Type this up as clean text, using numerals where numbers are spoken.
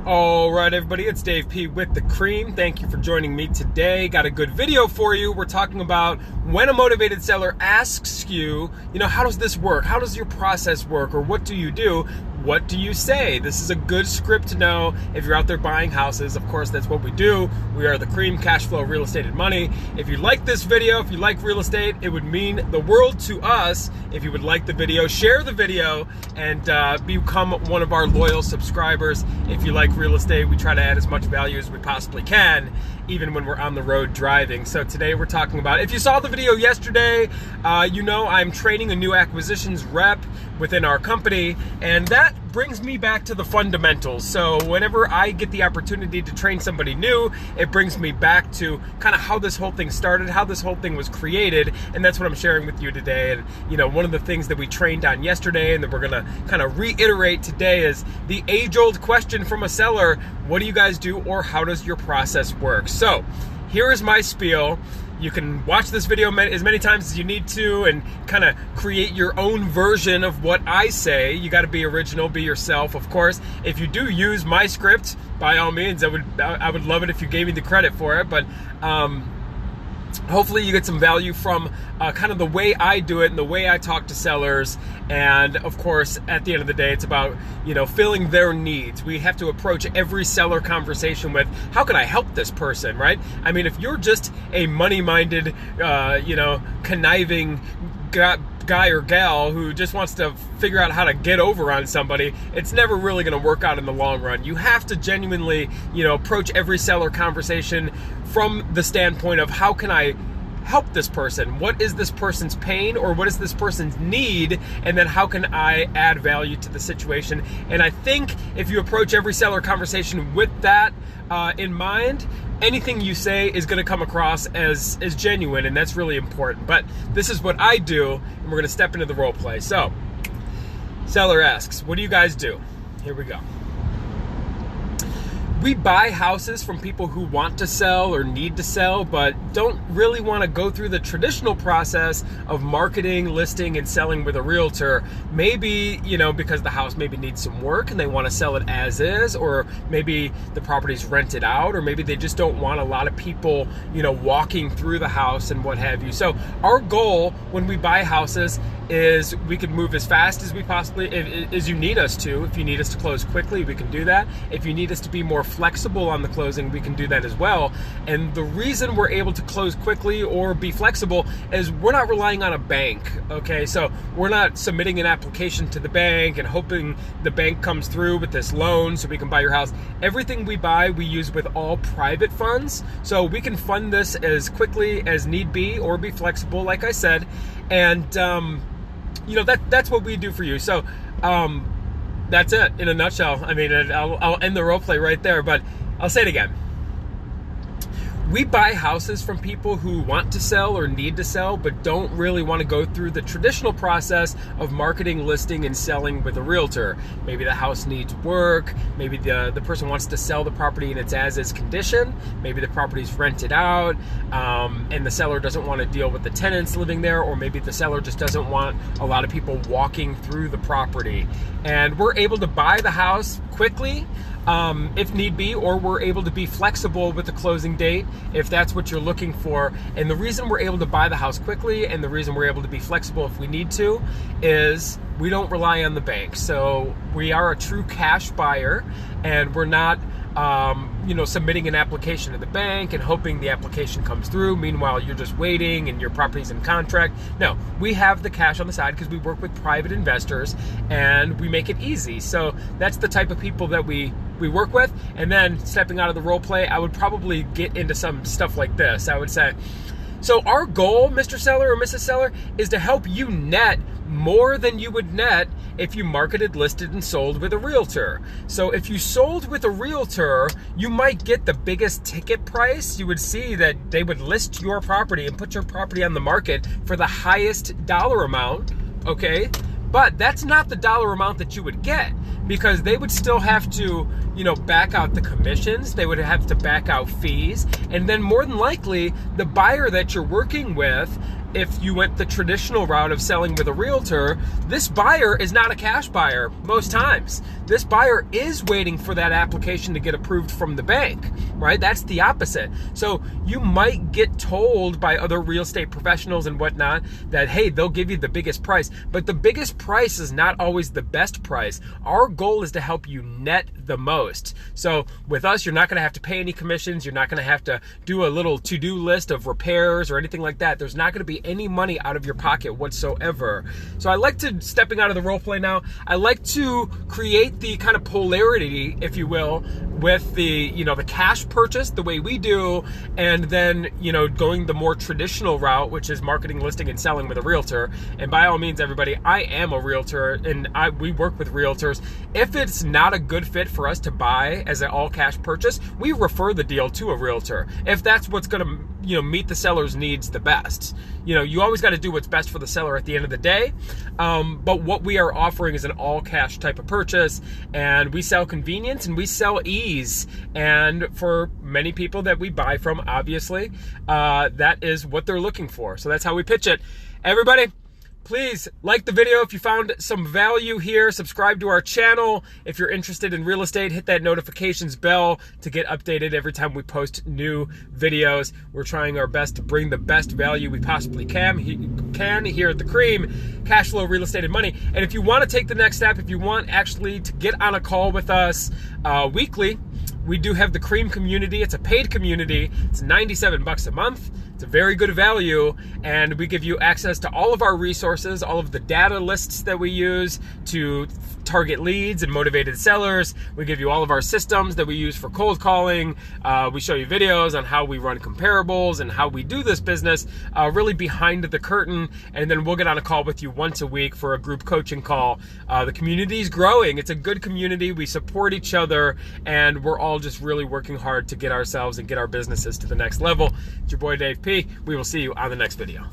All right, everybody, it's Dave P with The Cream. Thank you for joining me today. Got a good video for you. We're talking about when a motivated seller asks you, how does this work? How does your process work? Or what do you do? What do you say? This is a good script to know if you're out there buying houses. Of course, that's what we do. We are The Cream, cash flow, real estate, and money. If you like this video, if you like real estate, it would mean the world to us if you would like the video. Share the video and become one of our loyal subscribers. If you like real estate, we try to add as much value as we possibly can, even when we're on the road driving. So today we're talking about, if you saw the video yesterday, I'm training a new acquisitions rep within our company, and that brings me back to the fundamentals. So whenever I get the opportunity to train somebody new, it brings me back to kind of how this whole thing started, how this whole thing was created, and that's what I'm sharing with you today. And one of the things that we trained on yesterday and that we're gonna kind of reiterate today is the age-old question from a seller: what do you guys do, or how does your process work? So here is my spiel. You can watch this video as many times as you need to and kind of create your own version of what I say. You got to be original, be yourself, of course. If you do use my script, by all means, I would love it if you gave me the credit for it. But hopefully you get some value from kind of the way I do it and the way I talk to sellers. And of course, at the end of the day, it's about, filling their needs. We have to approach every seller conversation with, how can I help this person, right? I mean, if you're just a money-minded, conniving guy or gal who just wants to figure out how to get over on somebody, it's never really going to work out in the long run. You have to genuinely, approach every seller conversation from the standpoint of, how can I help this person? What is this person's pain, or what is this person's need? And then how can I add value to the situation? And I think if you approach every seller conversation with that in mind, anything you say is going to come across as genuine, and that's really important. But this is what I do, and we're going to step into the role play. So, seller asks, what do you guys do? Here we go. We buy houses from people who want to sell or need to sell, but don't really want to go through the traditional process of marketing, listing, and selling with a realtor. Maybe, because the house maybe needs some work and they want to sell it as is, or maybe the property's rented out, or maybe they just don't want a lot of people, walking through the house and what have you. So our goal when we buy houses is we can move as fast as we possibly, as you need us to. If you need us to close quickly, we can do that. If you need us to be more flexible on the closing, we can do that as well. And the reason we're able to close quickly or be flexible is we're not relying on a bank, okay? So we're not submitting an application to the bank and hoping the bank comes through with this loan so we can buy your house. Everything we buy, we use with all private funds. So we can fund this as quickly as need be, or be flexible, like I said. And, that's what we do for you. So, that's it in a nutshell. I mean, I'll end the role play right there, but I'll say it again. We buy houses from people who want to sell or need to sell, but don't really want to go through the traditional process of marketing, listing, and selling with a realtor. Maybe the house needs work. Maybe the person wants to sell the property in its as-is condition. Maybe the property's rented out, and the seller doesn't want to deal with the tenants living there, or maybe the seller just doesn't want a lot of people walking through the property. And we're able to buy the house quickly, if need be, or we're able to be flexible with the closing date if that's what you're looking for. And the reason we're able to buy the house quickly, and the reason we're able to be flexible if we need to, is we don't rely on the bank. So we are a true cash buyer, and we're not submitting an application to the bank and hoping the application comes through. Meanwhile, you're just waiting and your property's in contract. No, we have the cash on the side because we work with private investors and we make it easy. So that's the type of people that we work with. And then stepping out of the role play, I would probably get into some stuff like this. I would say, so our goal, Mr. Seller or Mrs. Seller, is to help you net more than you would net if you marketed, listed, and sold with a realtor. So if you sold with a realtor, you might get the biggest ticket price. You would see that they would list your property and put your property on the market for the highest dollar amount, okay? But that's not the dollar amount that you would get, because they would still have to back out the commissions. They would have to back out fees. And then more than likely, the buyer that you're working with, if you went the traditional route of selling with a realtor, this buyer is not a cash buyer most times. This buyer is waiting for that application to get approved from the bank, right? That's the opposite. So you might get told by other real estate professionals and whatnot that, hey, they'll give you the biggest price, but the biggest price is not always the best price. Our goal is to help you net the most. So with us, you're not going to have to pay any commissions. You're not going to have to do a little to-do list of repairs or anything like that. There's not going to be any money out of your pocket whatsoever. So I like to, stepping out of the role play now, I like to create the kind of polarity, if you will, with the, the cash purchase, the way we do, and then, going the more traditional route, which is marketing, listing, and selling with a realtor. And by all means, everybody, I am a realtor, and we work with realtors. If it's not a good fit for us to buy as an all cash purchase, we refer the deal to a realtor. If that's what's going to, meet the seller's needs the best. You always got to do what's best for the seller at the end of the day. But what we are offering is an all cash type of purchase, and we sell convenience and we sell ease. And for many people that we buy from, obviously, that is what they're looking for. So that's how we pitch it. Everybody, please like the video if you found some value here. Subscribe to our channel. If you're interested in real estate, hit that notifications bell to get updated every time we post new videos. We're trying our best to bring the best value we possibly can here at The Cream, cash flow, real estate, and money. And if you want to take the next step, if you want actually to get on a call with us weekly, we do have the Cream community. It's a paid community. It's $97 a month. It's a very good value, and we give you access to all of our resources, all of the data lists that we use to target leads and motivated sellers. We give you all of our systems that we use for cold calling. We show you videos on how we run comparables and how we do this business, really behind the curtain, and then we'll get on a call with you once a week for a group coaching call. The community is growing. It's a good community. We support each other, and we're all just really working hard to get ourselves and get our businesses to the next level. It's your boy Dave P. We will see you on the next video.